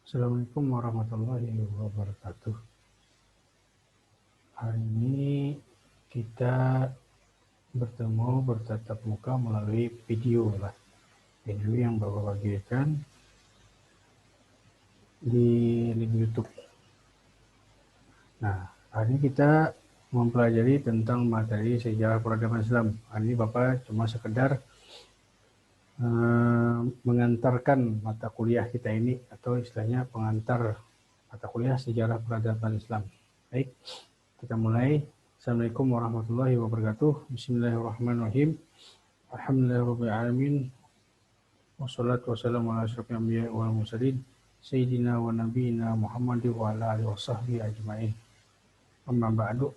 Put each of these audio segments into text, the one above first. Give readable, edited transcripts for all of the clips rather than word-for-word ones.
Assalamualaikum warahmatullahi wabarakatuh. Hari ini kita bertatap muka melalui video yang Bapak bagikan di link YouTube. Nah, hari ini kita mempelajari tentang materi sejarah peradaban Islam. Hari ini Bapak cuma sekedar mengantarkan mata kuliah kita ini, atau istilahnya pengantar mata kuliah sejarah peradaban Islam. Baik, kita mulai. Assalamualaikum warahmatullahi wabarakatuh. Bismillahirrahmanirrahim. Alhamdulillahirabbil alamin. Wassalatu wassalamu ala asyrofil anbiya'i wal mursalin sayyidina wa nabiyina Muhammadin wa ala alihi washabbihi ajmain. Amma ba'du.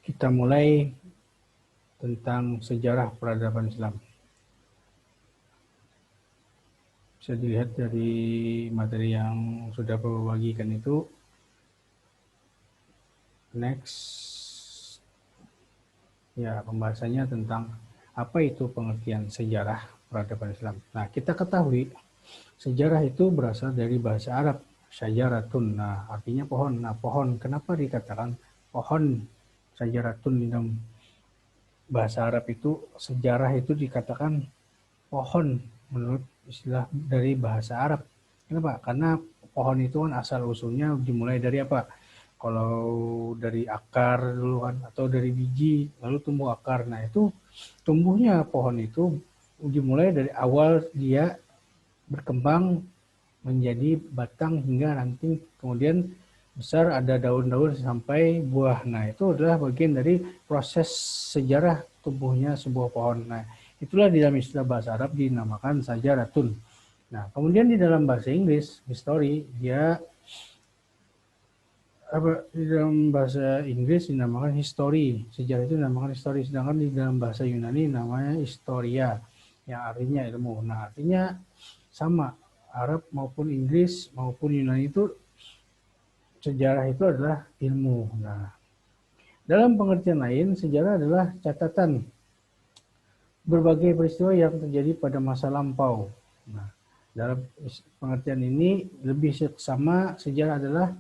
Kita mulai tentang sejarah peradaban Islam. Bisa dilihat dari materi yang sudah Bapak bagikan itu. Next. Ya, pembahasannya tentang apa itu pengertian sejarah peradaban Islam. Nah, kita ketahui sejarah itu berasal dari bahasa Arab, syajaratun. Nah, artinya pohon. Nah, pohon, kenapa dikatakan pohon syajaratun di dalam bahasa Arab itu? Sejarah itu dikatakan pohon menurut istilah dari bahasa Arab. Kenapa? Karena pohon itu kan asal usulnya dimulai dari apa? Kalau dari akar dulu kan, atau dari biji lalu tumbuh akar. Nah, itu tumbuhnya pohon itu dimulai dari awal dia berkembang menjadi batang hingga nanti kemudian besar, ada daun-daun sampai buah. Nah, itu adalah bagian dari proses sejarah tumbuhnya sebuah pohon. Nah, itulah di dalam istilah bahasa Arab dinamakan syajaratun. Nah, kemudian di dalam bahasa Inggris, history, di dalam bahasa Inggris dinamakan history, sejarah itu dinamakan history, sedangkan di dalam bahasa Yunani namanya historia, yang artinya ilmu. Nah, artinya sama, Arab maupun Inggris maupun Yunani itu sejarah itu adalah ilmu. Nah, dalam pengertian lain, sejarah adalah catatan berbagai peristiwa yang terjadi pada masa lampau. Nah, dalam pengertian ini lebih seksama, sejarah adalah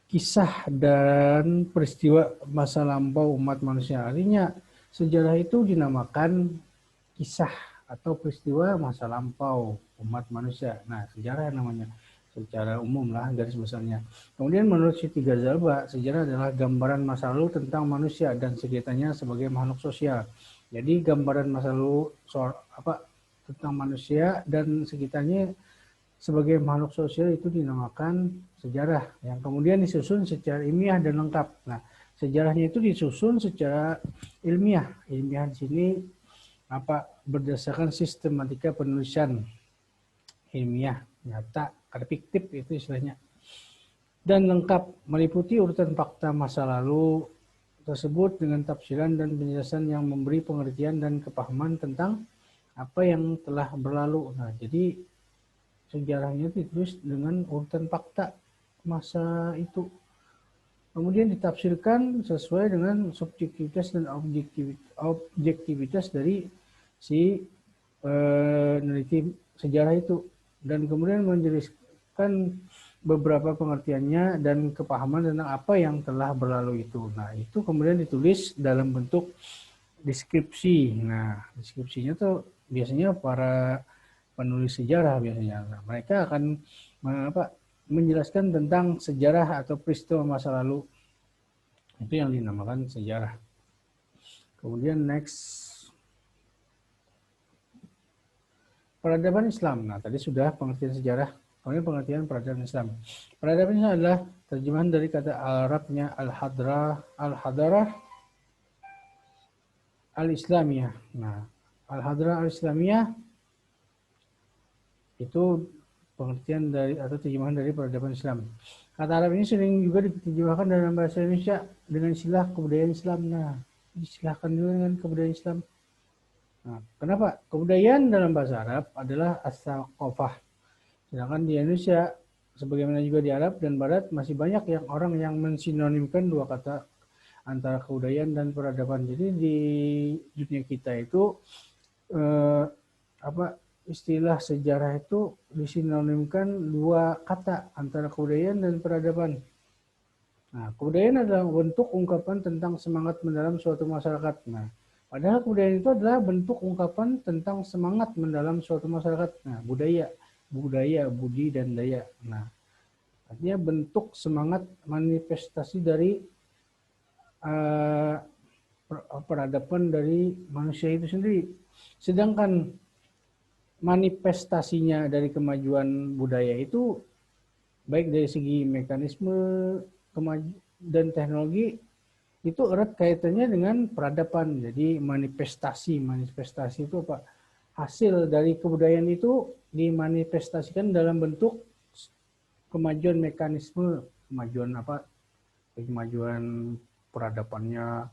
kisah dan peristiwa masa lampau umat manusia. Artinya sejarah itu dinamakan kisah atau peristiwa masa lampau umat manusia. Nah, sejarah namanya secara umum lah garis besarnya. Kemudian menurut Siti Ghazalba, sejarah adalah gambaran masa lalu tentang manusia dan sekitarnya sebagai makhluk sosial. Jadi gambaran masa lalu tentang manusia dan sekitarnya sebagai makhluk sosial itu dinamakan sejarah, yang kemudian disusun secara ilmiah dan lengkap. Nah, sejarahnya itu disusun secara ilmiah. Ilmiah di sini berdasarkan sistematika penulisan ilmiah, nyata, fiktif itu istilahnya, dan lengkap, meliputi urutan fakta masa lalu tersebut dengan tafsiran dan penjelasan yang memberi pengertian dan kepahaman tentang apa yang telah berlalu. Nah, jadi sejarahnya ditulis dengan urutan fakta masa itu, kemudian ditafsirkan sesuai dengan subjektivitas dan objektivitas dari si peneliti sejarah itu, dan kemudian menjelaskan beberapa pengertiannya dan kepahaman tentang apa yang telah berlalu itu. Nah, itu kemudian ditulis dalam bentuk deskripsi. Nah, deskripsinya tuh biasanya para penulis sejarah biasanya. Nah, mereka akan menjelaskan tentang sejarah atau peristiwa masa lalu. Itu yang dinamakan sejarah. Kemudian next, peradaban Islam. Nah, tadi sudah pengertian sejarah. Kemudian pengertian peradaban Islam. Peradaban Islam adalah terjemahan dari kata Arabnya al-hadarah al-islamiyah. Nah, al-hadarah al-islamiyah itu pengertian dari atau terjemahan dari peradaban Islam. Kata Arab ini sering juga diterjemahkan dalam bahasa Indonesia dengan istilah kebudayaan Islam. Nah, istilahkan juga dengan kebudayaan Islam. Nah, kenapa? Kebudayaan dalam bahasa Arab adalah as-saqafah. Sedangkan di Indonesia, sebagaimana juga di Arab dan Barat, masih banyak orang yang mensinonimkan dua kata antara kebudayaan dan peradaban. Jadi di dunia kita itu istilah sejarah itu disinonimkan dua kata antara kebudayaan dan peradaban. Nah, kebudayaan adalah bentuk ungkapan tentang semangat mendalam suatu masyarakat. Nah, padahal kebudayaan itu adalah bentuk ungkapan tentang semangat mendalam suatu masyarakat. Nah, budaya, budi dan daya. Nah, artinya bentuk semangat manifestasi dari uh, peradaban dari manusia itu sendiri. Sedangkan manifestasinya dari kemajuan budaya itu baik dari segi mekanisme dan teknologi itu erat kaitannya dengan peradaban. Jadi manifestasi itu apa? Hasil dari kebudayaan itu dimanifestasikan dalam bentuk kemajuan mekanisme, kemajuan apa? Kemajuan peradabannya,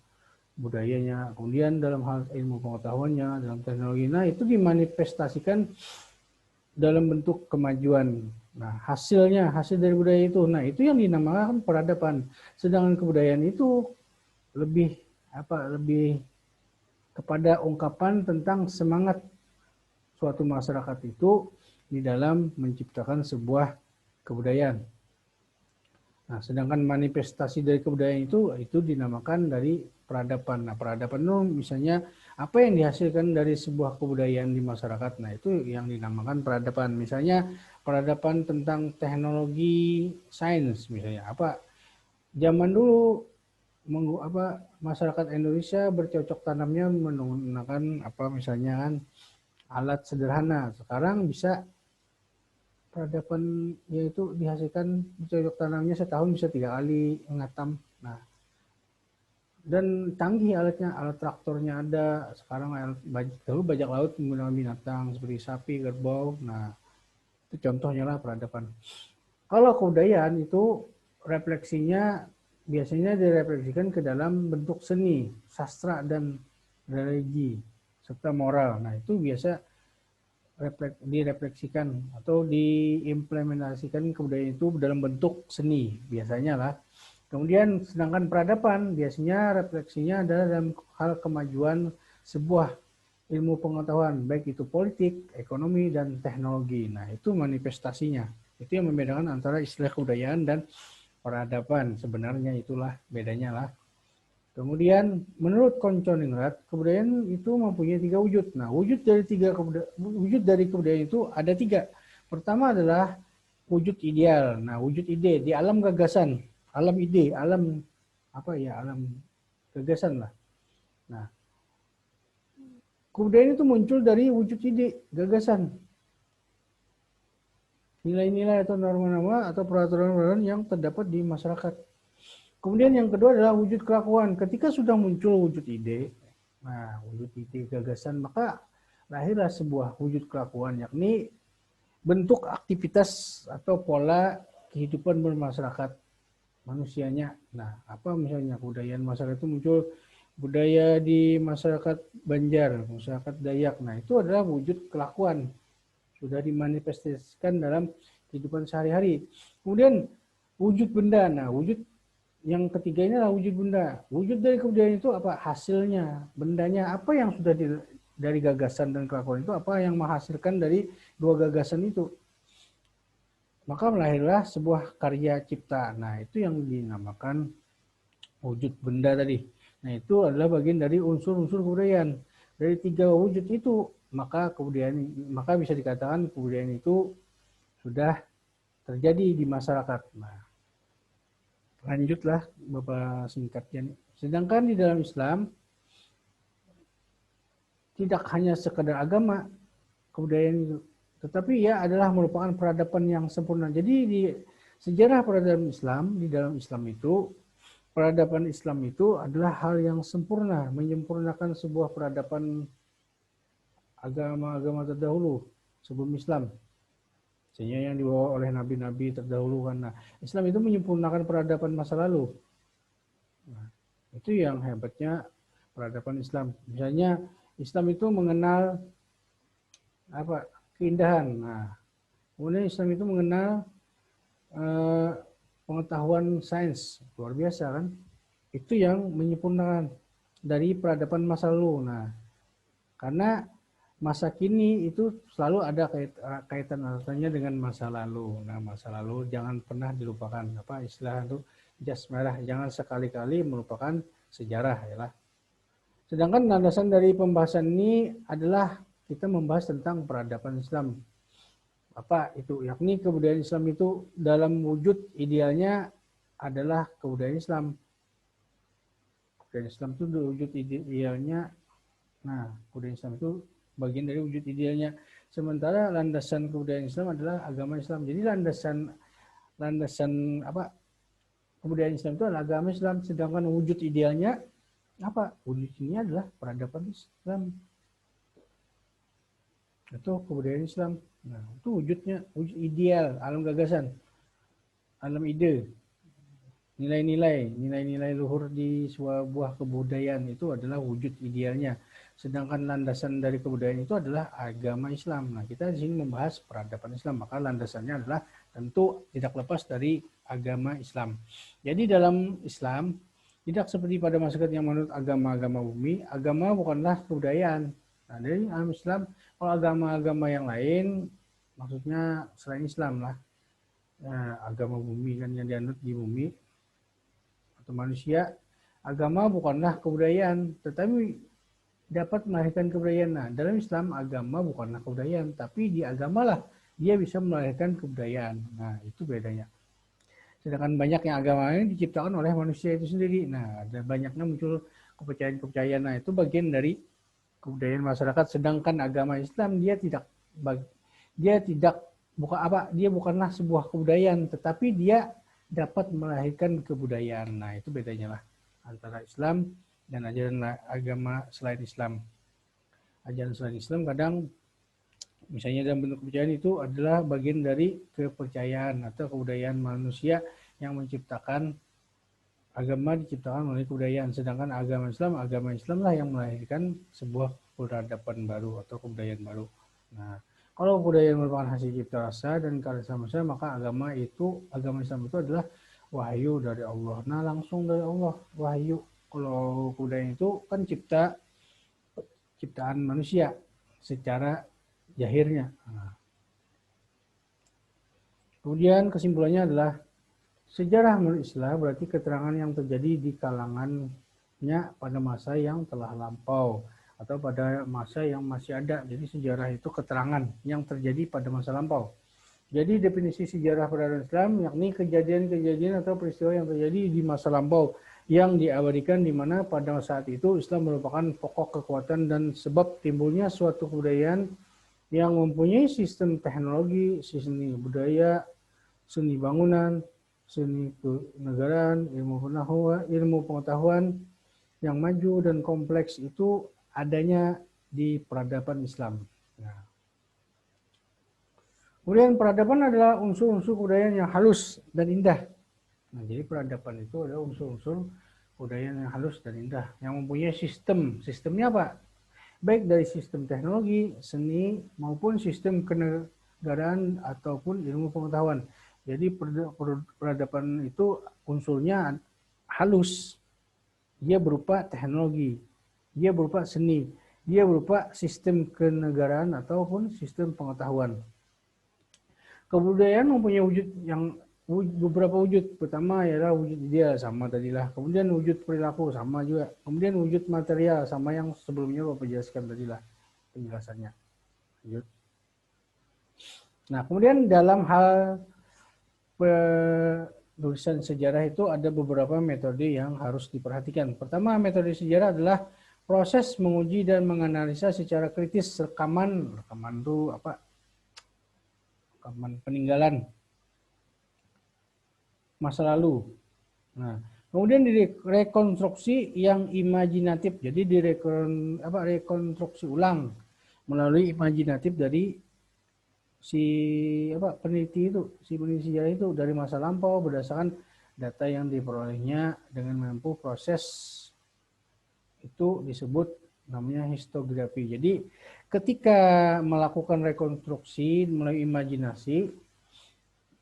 budayanya, kemudian dalam hal ilmu pengetahuannya, dalam teknologi. Nah, itu dimanifestasikan dalam bentuk kemajuan. Nah, hasil dari budaya itu. Nah, itu yang dinamakan peradaban. Sedangkan kebudayaan itu lebih lebih kepada ungkapan tentang semangat suatu masyarakat itu di dalam menciptakan sebuah kebudayaan. Nah, sedangkan manifestasi dari kebudayaan itu dinamakan dari peradaban. Nah, peradaban itu misalnya apa yang dihasilkan dari sebuah kebudayaan di masyarakat. Nah, itu yang dinamakan peradaban. Misalnya peradaban tentang teknologi sains misalnya. Zaman dulu masyarakat Indonesia bercocok tanamnya menggunakan misalnya kan alat sederhana. Sekarang bisa peradaban yaitu dihasilkan cocok tanamnya setahun bisa 3 kali ngatam. Nah, dan canggih alatnya, alat traktornya ada. Sekarang dulu bajak laut menggunakan binatang seperti sapi, kerbau. Nah, itu contohnya lah peradaban. Kalau kebudayaan itu refleksinya biasanya direfleksikan ke dalam bentuk seni, sastra dan religi serta moral. Nah, itu biasa direfleksikan atau diimplementasikan kebudayaan itu dalam bentuk seni biasanya lah. Kemudian sedangkan peradaban biasanya refleksinya adalah dalam hal kemajuan sebuah ilmu pengetahuan baik itu politik, ekonomi dan teknologi. Nah, itu manifestasinya. Itu yang membedakan antara istilah kebudayaan dan peradaban. Sebenarnya itulah bedanya lah. Kemudian menurut Konconingrat, kebudayaan itu mempunyai 3 wujud. Nah, wujud dari kebudayaan itu ada 3. Pertama adalah wujud ideal. Nah, wujud ide di alam gagasan, alam ide, alam alam gagasan lah. Nah, kebudayaan itu muncul dari wujud ide, gagasan. Nilai-nilai atau norma-norma atau peraturan-peraturan yang terdapat di masyarakat. Kemudian yang kedua adalah wujud kelakuan. Ketika sudah muncul wujud ide, wujud ide gagasan, maka lahirlah sebuah wujud kelakuan, yakni bentuk aktivitas atau pola kehidupan bermasyarakat manusianya. Nah, apa misalnya kebudayaan masyarakat itu muncul budaya di masyarakat Banjar, masyarakat Dayak. Nah, itu adalah wujud kelakuan. Sudah dimanifestasikan dalam kehidupan sehari-hari. Kemudian wujud benda. Nah, wujud yang ketiga ini adalah wujud benda. Wujud dari kebudayaan itu apa? Hasilnya, bendanya apa yang sudah dari gagasan dan kelakuan itu apa yang menghasilkan dari 2 gagasan itu. Maka melahirlah sebuah karya cipta. Nah, itu yang dinamakan wujud benda tadi. Nah, itu adalah bagian dari unsur-unsur kebudayaan. Dari 3 wujud itu, maka bisa dikatakan kebudayaan itu sudah terjadi di masyarakat. Nah, lanjutlah Bapak singkatnya. Sedangkan di dalam Islam tidak hanya sekedar agama kebudayaan itu, tetapi adalah merupakan peradaban yang sempurna. Jadi di sejarah peradaban Islam, di dalam Islam itu peradaban Islam itu adalah hal yang sempurna, menyempurnakan sebuah peradaban agama-agama terdahulu sebelum Islam. Sehingga yang dibawa oleh nabi-nabi terdahulu kan. Nah, Islam itu menyempurnakan peradaban masa lalu. Nah, itu yang hebatnya peradaban Islam. Misalnya Islam itu mengenal keindahan. Nah, kemudian Islam itu mengenal pengetahuan sains luar biasa kan. Itu yang menyempurnakan dari peradaban masa lalu. Nah, karena Masa kini itu selalu ada kaitan-kaitannya dengan masa lalu. Nah, masa lalu jangan pernah dilupakan. Apa istilah itu jas merah, jangan sekali-kali melupakan sejarah ya lah. Sedangkan landasan dari pembahasan ini adalah kita membahas tentang peradaban Islam. Apa itu? Yakni kebudayaan Islam itu dalam wujud idealnya adalah kebudayaan Islam. Kebudayaan Islam itu wujud idealnya. Nah, kebudayaan Islam itu bagian dari wujud idealnya. Sementara landasan kebudayaan Islam adalah agama Islam. Jadi landasan apa? Kebudayaan Islam itu adalah agama Islam, sedangkan wujud idealnya apa? Wujud ini adalah peradaban Islam. Itu kebudayaan Islam. Nah, itu wujudnya, wujud ideal, alam gagasan, alam ide, nilai-nilai luhur di sebuah kebudayaan itu adalah wujud idealnya. Sedangkan landasan dari kebudayaan itu adalah agama Islam. Nah, kita di sini membahas peradaban Islam, maka landasannya adalah tentu tidak lepas dari agama Islam. Jadi dalam Islam tidak seperti pada masyarakat yang menurut agama-agama bumi, agama bukanlah kebudayaan. Nah, dari dalam Islam, kalau agama-agama yang lain, maksudnya selain Islam lah, nah, agama bumi kan yang dianut di bumi atau manusia, agama bukanlah kebudayaan, tetapi dapat melahirkan kebudayaan. Nah, dalam Islam agama bukanlah kebudayaan, tapi di agamalah dia bisa melahirkan kebudayaan. Nah, itu bedanya. Sedangkan banyak yang agama ini diciptakan oleh manusia itu sendiri. Nah, ada banyaknya muncul kepercayaan-kepercayaan. Nah, itu bagian dari kebudayaan masyarakat. Sedangkan agama Islam dia bukanlah sebuah kebudayaan, tetapi dia dapat melahirkan kebudayaan. Nah, itu bedanya lah antara Islam dan ajaran agama selain Islam. Ajaran selain Islam kadang misalnya dalam bentuk kepercayaan itu adalah bagian dari kepercayaan atau kebudayaan manusia yang menciptakan agama diciptakan oleh kebudayaan. Sedangkan agama Islam lah yang melahirkan sebuah peradaban baru atau kebudayaan baru. Nah, kalau kebudayaan merupakan hasil cipta rasa dan karya manusia, maka agama Islam itu adalah wahyu dari Allah. Nah, langsung dari Allah, wahyu. Kalau kebudayaan itu kan ciptaan manusia secara zahirnya. Nah. Kemudian kesimpulannya adalah sejarah menurut Islam berarti keterangan yang terjadi di kalangannya pada masa yang telah lampau atau pada masa yang masih ada. Jadi sejarah itu keterangan yang terjadi pada masa lampau. Jadi definisi sejarah peradaban Islam yakni kejadian-kejadian atau peristiwa yang terjadi di masa lampau yang diabadikan di mana pada saat itu Islam merupakan pokok kekuatan dan sebab timbulnya suatu kebudayaan yang mempunyai sistem teknologi, seni budaya, seni bangunan, seni kenegaraan, ilmu pengetahuan yang maju dan kompleks itu adanya di peradaban Islam. Nah. Kemudian peradaban adalah unsur-unsur kebudayaan yang halus dan indah. Nah, jadi peradaban itu adalah unsur-unsur kebudayaan yang halus dan indah yang mempunyai sistem. Sistemnya apa? Baik dari sistem teknologi, seni, maupun sistem kenegaraan ataupun ilmu pengetahuan. Jadi peradaban itu unsurnya halus. Dia berupa teknologi, dia berupa seni, dia berupa sistem kenegaraan ataupun sistem pengetahuan. Kebudayaan mempunyai beberapa wujud. Pertama ialah wujud ideal, sama tadilah. Kemudian wujud perilaku, sama juga. Kemudian wujud material, sama yang sebelumnya Bapak jelaskan tadilah penjelasannya. Nah, kemudian dalam hal penulisan sejarah itu ada beberapa metode yang harus diperhatikan. Pertama, metode sejarah adalah proses menguji dan menganalisa secara kritis rekaman itu apa? Rekaman peninggalan masa lalu. Nah, kemudian rekonstruksi yang imajinatif. Jadi rekonstruksi ulang melalui imajinatif dari peneliti sejarah itu dari masa lampau berdasarkan data yang diperolehnya dengan menempuh proses itu disebut namanya histografi. Jadi ketika melakukan rekonstruksi melalui imajinasi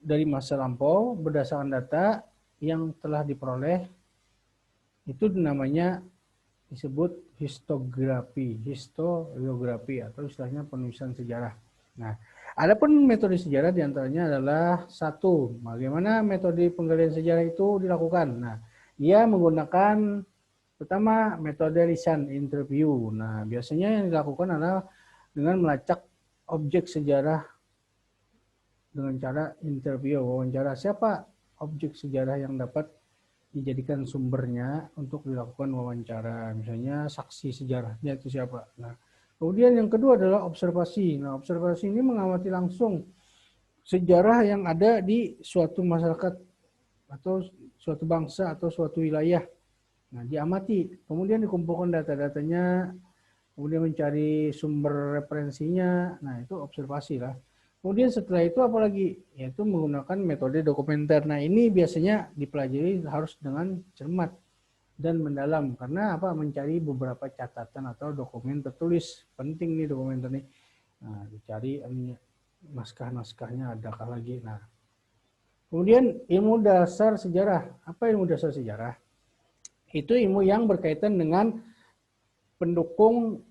dari masa lampau berdasarkan data yang telah diperoleh itu namanya disebut historiografi atau istilahnya penulisan sejarah. Nah, adapun metode sejarah diantaranya adalah satu, bagaimana metode penggalian sejarah itu dilakukan. Nah, dia menggunakan pertama metode lisan interview. Nah, biasanya yang dilakukan adalah dengan melacak objek sejarah dengan cara interview, wawancara. Siapa objek sejarah yang dapat dijadikan sumbernya untuk dilakukan wawancara, misalnya saksi sejarahnya itu siapa. Nah, kemudian yang kedua adalah observasi. Nah, observasi ini mengamati langsung sejarah yang ada di suatu masyarakat atau suatu bangsa atau suatu wilayah. Nah, diamati, kemudian dikumpulkan data-datanya, kemudian mencari sumber referensinya. Nah, itu observasi lah. Kemudian setelah itu apalagi? Yaitu menggunakan metode dokumenter. Nah, ini biasanya dipelajari harus dengan cermat dan mendalam. Karena apa? Mencari beberapa catatan atau dokumen tertulis. Penting nih dokumenter nih. Nah, dicari naskah-naskahnya adakah lagi. Nah, kemudian ilmu dasar sejarah. Apa ilmu dasar sejarah? Itu ilmu yang berkaitan dengan pendukung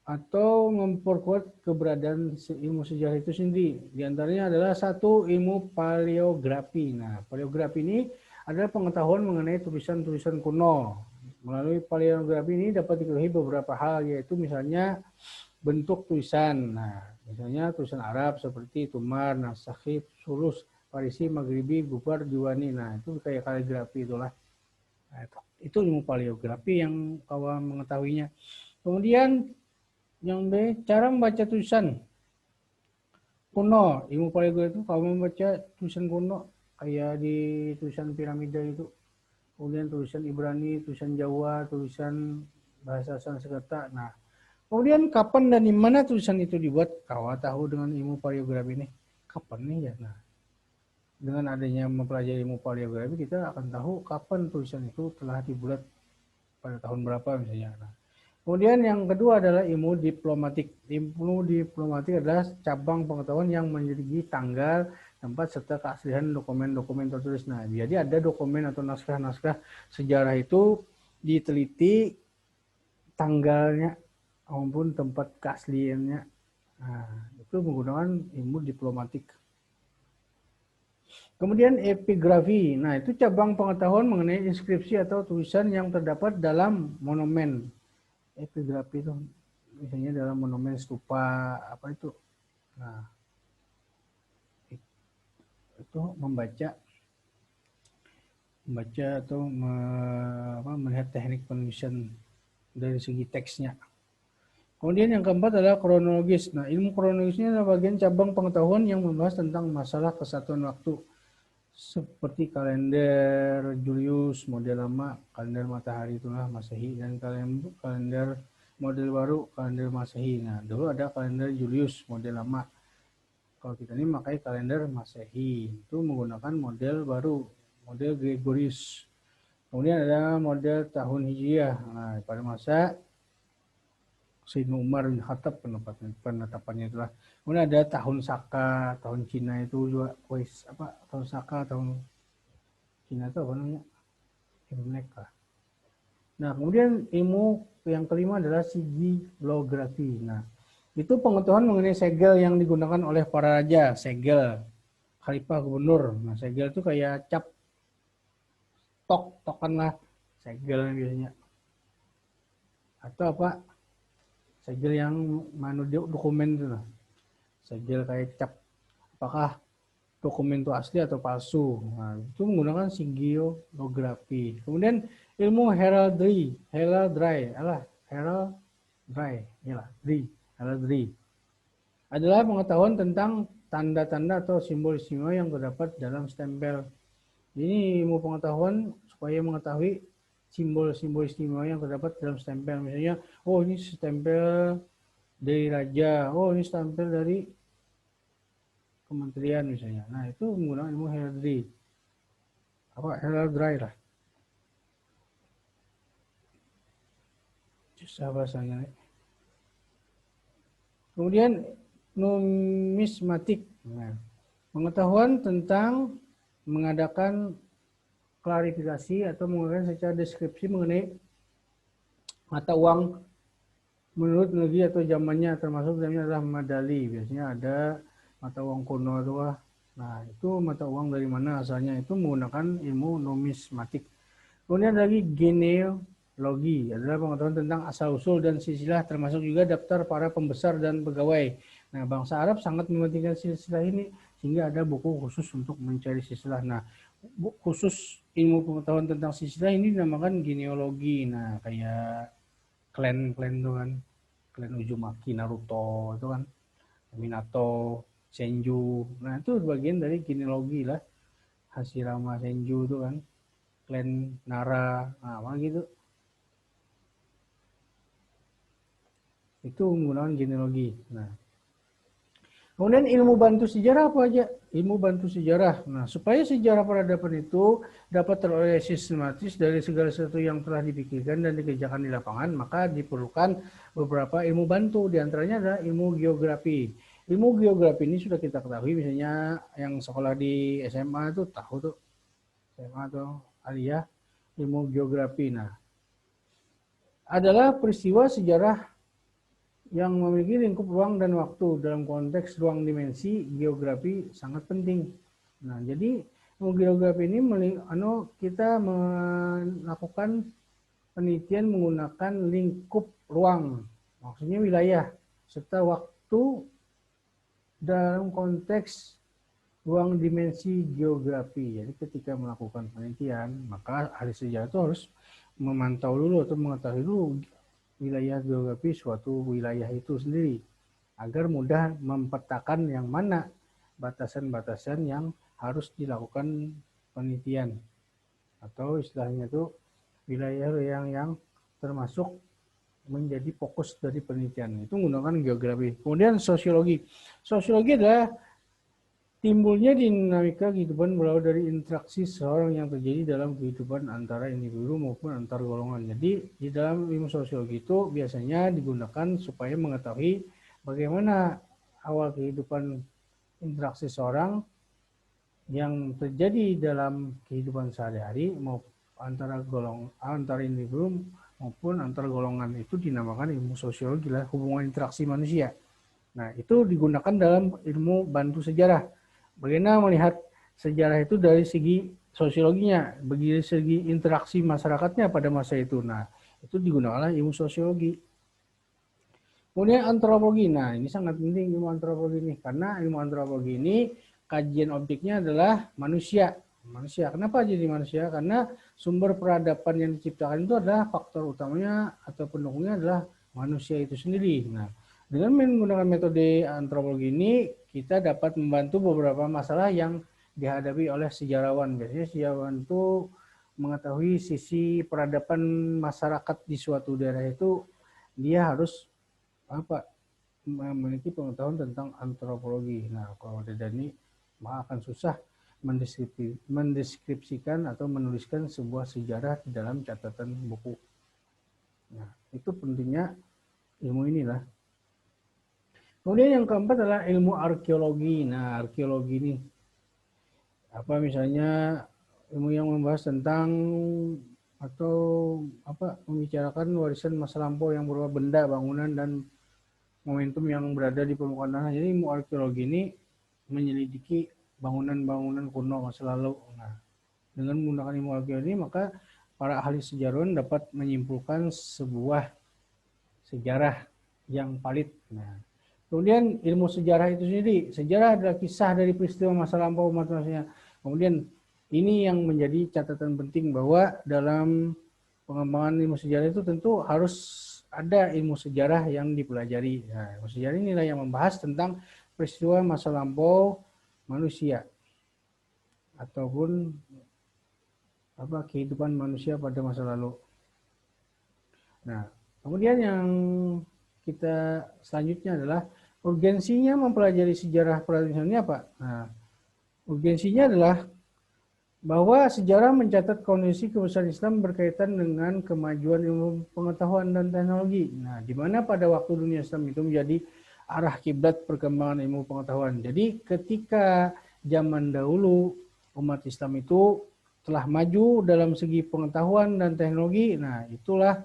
atau memperkuat keberadaan ilmu sejarah itu sendiri. Di antaranya adalah satu, ilmu paleografi. Nah, paleografi ini adalah pengetahuan mengenai tulisan-tulisan kuno. Melalui paleografi ini dapat diketahui beberapa hal, yaitu misalnya bentuk tulisan. Nah, misalnya tulisan Arab seperti Tumar, Nasakhib, Sulus, Farisi, Maghribi, Gubar, Diwani. Nah, itu kayak kaligrafi itulah. Nah, itu ilmu paleografi yang kawan mengetahuinya. Kemudian yang B, cara membaca tulisan kuno. Ilmu paleografi itu kalau membaca tulisan kuno kayak di tulisan piramida itu. Kemudian tulisan Ibrani, tulisan Jawa, tulisan bahasa Sanskerta. Nah, kemudian kapan dan di mana tulisan itu dibuat? Kau tahu dengan ilmu paleografi ini. Kapan nih ya? Nah, dengan adanya mempelajari ilmu paleografi kita akan tahu kapan tulisan itu telah dibuat pada tahun berapa misalnya. Nah, kemudian yang kedua adalah ilmu diplomatik. Ilmu diplomatik adalah cabang pengetahuan yang menyelidiki tanggal, tempat, serta keaslian dokumen-dokumen tertulis. Nah, jadi ada dokumen atau naskah-naskah sejarah itu diteliti tanggalnya maupun tempat keasliannya. Nah, itu menggunakan ilmu diplomatik. Kemudian epigrafi. Nah, itu cabang pengetahuan mengenai inskripsi atau tulisan yang terdapat dalam monumen. Epigrafi itu misalnya dalam monumen stupa apa itu. Nah, itu membaca atau melihat teknik penulisan dari segi teksnya. Kemudian yang keempat adalah kronologis. Nah, ilmu kronologisnya adalah bagian cabang pengetahuan yang membahas tentang masalah kesatuan waktu. Seperti kalender Julius model lama, kalender matahari itulah Masehi, dan kalender model baru, kalender Masehi. Nah, dulu ada kalender Julius model lama. Kalau kita ini memakai kalender Masehi, itu menggunakan model baru, model Gregorius. Kemudian ada model tahun Hijriah. Nah, pada masa Sayyidina Umar bin Khattab penetapannya itulah. Kemudian ada tahun Saka, tahun Cina itu juga tahun Saka, tahun Cina itu apa namanya? Imlek lah. Nah, kemudian ilmu yang kelima adalah sigilografi. Nah, itu pengetahuan mengenai segel yang digunakan oleh para raja, segel, khalifah, gubernur. Nah, segel itu kayak cap, tokan lah, segel biasanya. Atau apa? Segel yang dokumen itu lah. Segel kayak cap. Apakah dokumen itu asli atau palsu? Nah, itu menggunakan sigilografi. Kemudian ilmu heraldry adalah pengetahuan tentang tanda-tanda atau simbol-simbol yang terdapat dalam stempel. Ini ilmu pengetahuan supaya mengetahui simbol-simbol istimewa yang terdapat dalam stempel. Misalnya, oh ini stempel dari raja, oh ini stempel dari kementerian misalnya. Nah, itu menggunakan ilmu heraldry. Heraldry lah. Susah bahasanya. Kemudian numismatik. Nah, pengetahuan tentang mengadakan klarifikasi atau menggunakan secara deskripsi mengenai Mata uang menurut negeri atau zamannya, termasuk dalamnya adalah madali. Biasanya ada mata uang kuno itu. Nah, itu mata uang dari mana asalnya? Itu menggunakan ilmu numismatik. Kemudian lagi genealogi, adalah pengetahuan tentang asal-usul dan silsilah, termasuk juga daftar para pembesar dan pegawai. Nah, bangsa Arab sangat mementingkan silsilah ini, sehingga ada buku khusus untuk mencari silsilah. Nah, khusus ilmu pengetahuan tentang silsilah ini dinamakan genealogi. Nah, kayak klan-klan itu kan, klan Uzumaki, Naruto itu kan, Minato, Senju. Nah, itu bagian dari genealogi lah. Hashirama Senju itu kan, klan Nara, nah apa gitu. Itu menggunakan genealogi. Nah, kemudian ilmu bantu sejarah apa aja? Ilmu bantu sejarah. Nah, supaya sejarah peradaban itu dapat teroleh sistematis dari segala sesuatu yang telah dipikirkan dan dikerjakan di lapangan, maka diperlukan beberapa ilmu bantu. Di antaranya adalah ilmu geografi. Ilmu geografi ini sudah kita ketahui, misalnya yang sekolah di SMA itu tahu tuh, SMA tuh aliyah ilmu geografi. Nah, adalah peristiwa sejarah yang memiliki lingkup ruang dan waktu. Dalam konteks ruang dimensi, geografi sangat penting. Nah, jadi ilmu geografi ini kita melakukan penelitian menggunakan lingkup ruang, maksudnya wilayah, serta waktu dalam konteks ruang dimensi geografi. Jadi ketika melakukan penelitian, maka ahli sejarah itu harus memantau dulu atau mengetahui dulu wilayah geografi suatu wilayah itu sendiri, agar mudah mempetakan yang mana batasan-batasan yang harus dilakukan penelitian, atau istilahnya itu wilayah yang termasuk menjadi fokus dari penelitian. Itu menggunakan geografi. Kemudian sosiologi. Sosiologi adalah timbulnya dinamika kehidupan berawal dari interaksi seseorang yang terjadi dalam kehidupan antara individu maupun antar golongan. Jadi di dalam ilmu sosiologi itu biasanya digunakan supaya mengetahui bagaimana awal kehidupan interaksi seseorang yang terjadi dalam kehidupan sehari-hari maupun antara individu maupun antar golongan. Itu dinamakan ilmu sosiologi lah, hubungan interaksi manusia. Nah, itu digunakan dalam ilmu bantu sejarah. Bagaimana melihat sejarah itu dari segi sosiologinya, bagi segi interaksi masyarakatnya pada masa itu. Nah, itu digunakan ilmu sosiologi. Kemudian antropologi. Nah, ini sangat penting ilmu antropologi ini, karena ilmu antropologi ini kajian objeknya adalah manusia. Manusia. Kenapa jadi manusia? Karena sumber peradaban yang diciptakan itu adalah faktor utamanya atau pendukungnya adalah manusia itu sendiri. Nah, dengan menggunakan metode antropologi ini, kita dapat membantu beberapa masalah yang dihadapi oleh sejarawan. Biasanya sejarawan itu mengetahui sisi peradaban masyarakat di suatu daerah itu, dia harus memiliki pengetahuan tentang antropologi. Nah, kalau tidak ini, maka akan susah mendeskripsikan atau menuliskan sebuah sejarah di dalam catatan buku. Nah, itu pentingnya ilmu inilah. Kemudian yang keempat adalah ilmu arkeologi. Nah, arkeologi ini misalnya ilmu yang membahas tentang atau membicarakan warisan masa lampau yang berupa benda, bangunan, dan momentum yang berada di permukaan tanah. Jadi ilmu arkeologi ini menyelidiki bangunan-bangunan kuno masa lalu. Nah, dengan menggunakan ilmu arkeologi ini, maka para ahli sejarawan dapat menyimpulkan sebuah sejarah yang valid. Nah, kemudian ilmu sejarah itu sendiri, sejarah adalah kisah dari peristiwa masa lampau umat manusia. Kemudian ini yang menjadi catatan penting, bahwa dalam pengembangan ilmu sejarah itu tentu harus ada ilmu sejarah yang dipelajari. Nah, ilmu sejarah inilah yang membahas tentang peristiwa masa lampau manusia ataupun kehidupan manusia pada masa lalu. Nah, kemudian yang kita selanjutnya adalah urgensinya mempelajari sejarah peradaban ini apa? Nah, urgensinya adalah bahwa sejarah mencatat kondisi kebesaran Islam berkaitan dengan kemajuan ilmu pengetahuan dan teknologi. Nah, di mana pada waktu dunia Islam itu menjadi arah kiblat perkembangan ilmu pengetahuan. Jadi ketika zaman dahulu umat Islam itu telah maju dalam segi pengetahuan dan teknologi, nah itulah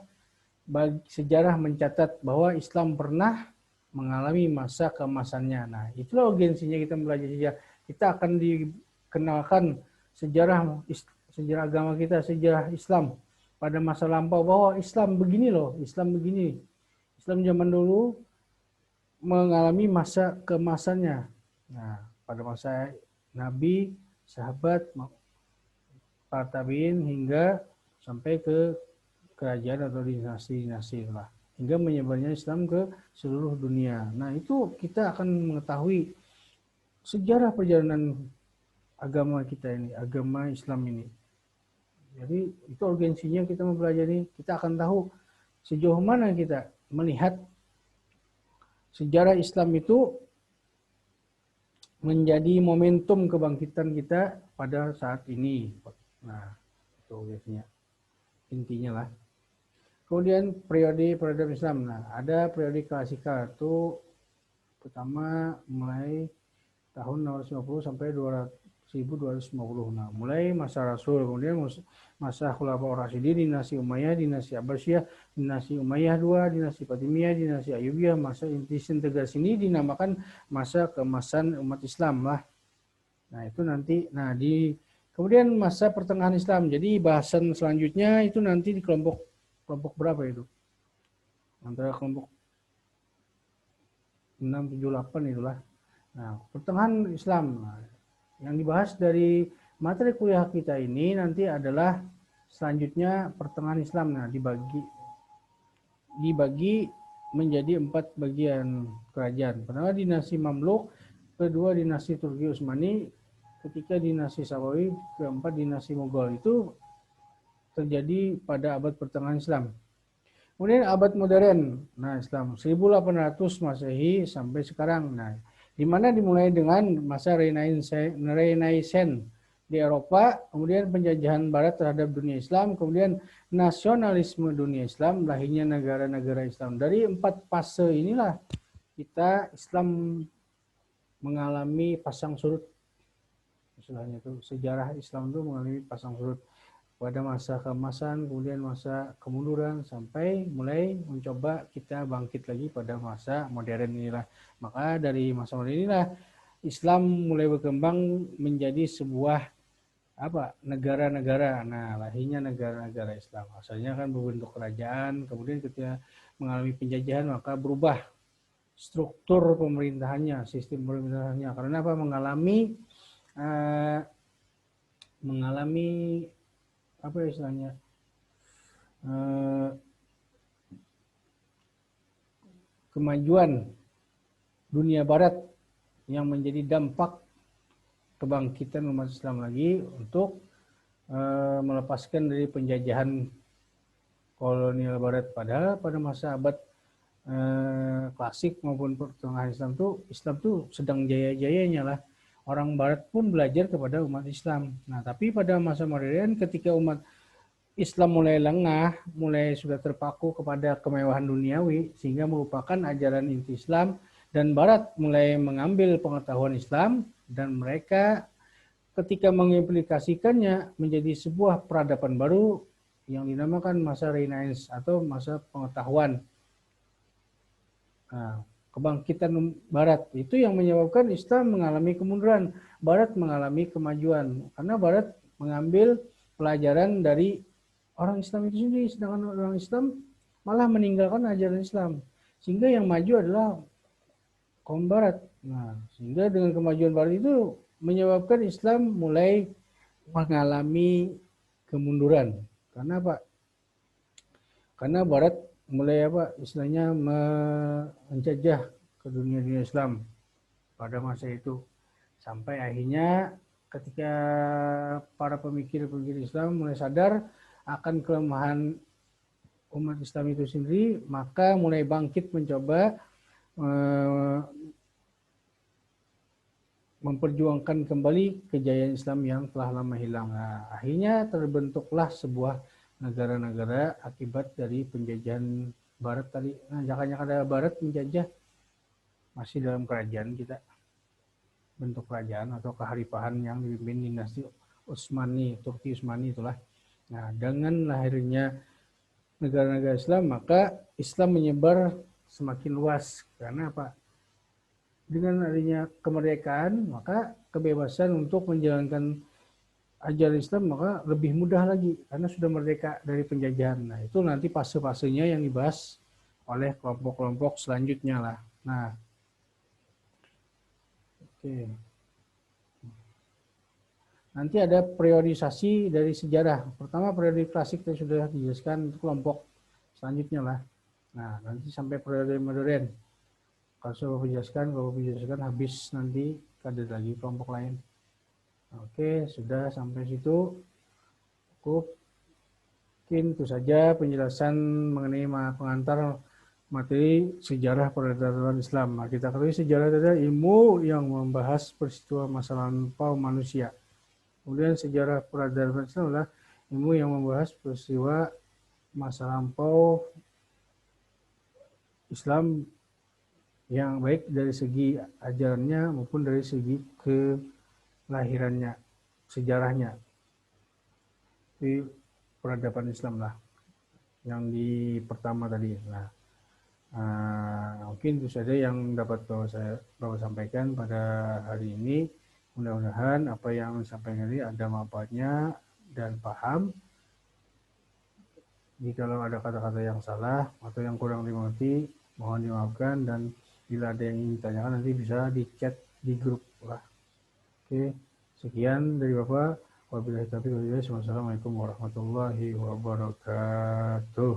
sejarah mencatat bahwa Islam pernah mengalami masa keemasannya. Nah, itulah urgensinya kita belajar sejarah. Kita akan dikenalkan sejarah agama kita, sejarah Islam pada masa lampau bahwa Islam begini loh, Islam begini. Islam zaman dulu mengalami masa keemasannya. Nah, pada masa Nabi, sahabat, para tabiin hingga sampai ke kerajaan atau dinasti-dinasti lah, hingga menyebarnya Islam ke seluruh dunia. Nah, itu kita akan mengetahui sejarah perjalanan agama kita ini, agama Islam ini. Jadi itu urgensinya kita mempelajari, kita akan tahu sejauh mana kita melihat sejarah Islam itu menjadi momentum kebangkitan kita pada saat ini. Nah, itu urgensinya, intinya lah. Kemudian periode peradaban Islam. Nah, ada periode klasikal itu pertama mulai tahun 650 sampai 1250. Nah, mulai masa Rasul, kemudian masa Khulafaur Rasyidin, dinasti Umayyah, dinasti Abbasiyah, dinasti Umayyah II, dinasti Fatimiyah, dinasti Ayyubiyah. Masa disintegrasi ini dinamakan masa keemasan umat Islam lah. Nah, itu nanti kemudian masa pertengahan Islam. Jadi bahasan selanjutnya itu nanti di kelompok berapa itu? Antara kelompok 6, 7, 8 itulah. Nah, pertengahan Islam. Nah, yang dibahas dari materi kuliah kita ini nanti adalah selanjutnya pertengahan Islam. Nah, dibagi menjadi 4 bagian kerajaan. Pertama dinasti Mamluk, kedua dinasti Turki Utsmani, ketiga dinasti Safawi, keempat dinasti Mughal. Itu terjadi pada abad pertengahan Islam. Kemudian abad modern, nah Islam 1800 Masehi sampai sekarang. Nah, di mana dimulai dengan masa Renaissance di Eropa, kemudian penjajahan Barat terhadap dunia Islam, kemudian nasionalisme dunia Islam, lahirnya negara-negara Islam. Dari 4 fase inilah kita Islam mengalami pasang surut. Istilahnya itu sejarah Islam itu mengalami pasang surut pada masa keemasan, kemudian masa kemunduran, sampai mulai mencoba kita bangkit lagi pada masa modern inilah. Maka dari masa modern inilah Islam mulai berkembang menjadi sebuah negara-negara. Nah, lahirnya negara-negara Islam. Asalnya kan berbentuk kerajaan, kemudian ketika mengalami penjajahan maka berubah struktur pemerintahannya, sistem pemerintahannya. Karena apa? Mengalami apa istilahnya, kemajuan dunia Barat yang menjadi dampak kebangkitan umat Islam lagi untuk melepaskan dari penjajahan kolonial Barat. Padahal pada masa abad klasik maupun pertengahan Islam tuh sedang jaya-jayanya lah. Orang Barat pun belajar kepada umat Islam. Nah, tapi pada masa modern ketika umat Islam mulai lengah, mulai sudah terpaku kepada kemewahan duniawi, sehingga merupakan ajaran inti Islam, dan Barat mulai mengambil pengetahuan Islam, dan mereka ketika mengimplikasikannya menjadi sebuah peradaban baru yang dinamakan masa Renaissance atau masa pengetahuan. Nah, kebangkitan Barat itu yang menyebabkan Islam mengalami kemunduran, Barat mengalami kemajuan, karena Barat mengambil pelajaran dari orang Islam itu sendiri, sedangkan orang Islam malah meninggalkan ajaran Islam, sehingga yang maju adalah kaum Barat. Nah, sehingga dengan kemajuan Barat itu menyebabkan Islam mulai mengalami kemunduran. Karena apa? Karena Barat mulai istilahnya menjajah ke dunia Islam pada masa itu, sampai akhirnya ketika para pemikir-pemikir Islam mulai sadar akan kelemahan umat Islam itu sendiri, maka mulai bangkit mencoba memperjuangkan kembali kejayaan Islam yang telah lama hilang. Nah, akhirnya terbentuklah sebuah negara-negara akibat dari penjajahan Barat tadi. Nah, jangan ada Barat menjajah, masih dalam kerajaan kita, bentuk kerajaan atau kehalifahan yang dipimpin dinasti Utsmani, Turki Utsmani itulah. Nah, dengan lahirnya negara-negara Islam, maka Islam menyebar semakin luas. Karena apa? Dengan adanya kemerdekaan, maka kebebasan untuk menjalankan ajaran Islam maka lebih mudah lagi karena sudah merdeka dari penjajahan. Nah, itu nanti fase-fasenya yang dibahas oleh kelompok-kelompok selanjutnya lah. Nah, oke. Nanti ada priorisasi dari sejarah. Pertama periode klasik yang sudah dijelaskan kelompok selanjutnya lah. Nah, nanti sampai periode modern. Kalau saya jelaskan habis nanti ada lagi kelompok lain. Oke, sudah sampai situ. Cukup. Mungkin itu saja penjelasan mengenai pengantar materi sejarah peradaban Islam. Nah, kita ketahui sejarah adalah ilmu yang membahas peristiwa masa lampau manusia. Kemudian sejarah peradaban Islam adalah ilmu yang membahas peristiwa masa lampau Islam yang baik dari segi ajarannya maupun dari segi kelahirannya, sejarahnya. Di peradaban Islam lah yang di pertama tadi. Nah, mungkin itu saja yang dapat Bapak sampaikan pada hari ini. Mudah-mudahan apa yang disampaikan ini ada manfaatnya dan paham. Jika ada kata-kata yang salah atau yang kurang dimengerti, mohon dimaafkan, dan bila ada yang ingin ditanyakan nanti bisa di chat di grup lah. Oke, sekian dari Bapak. Wabillahi taufiq wal hidayah. Wassalamualaikum warahmatullahi wabarakatuh.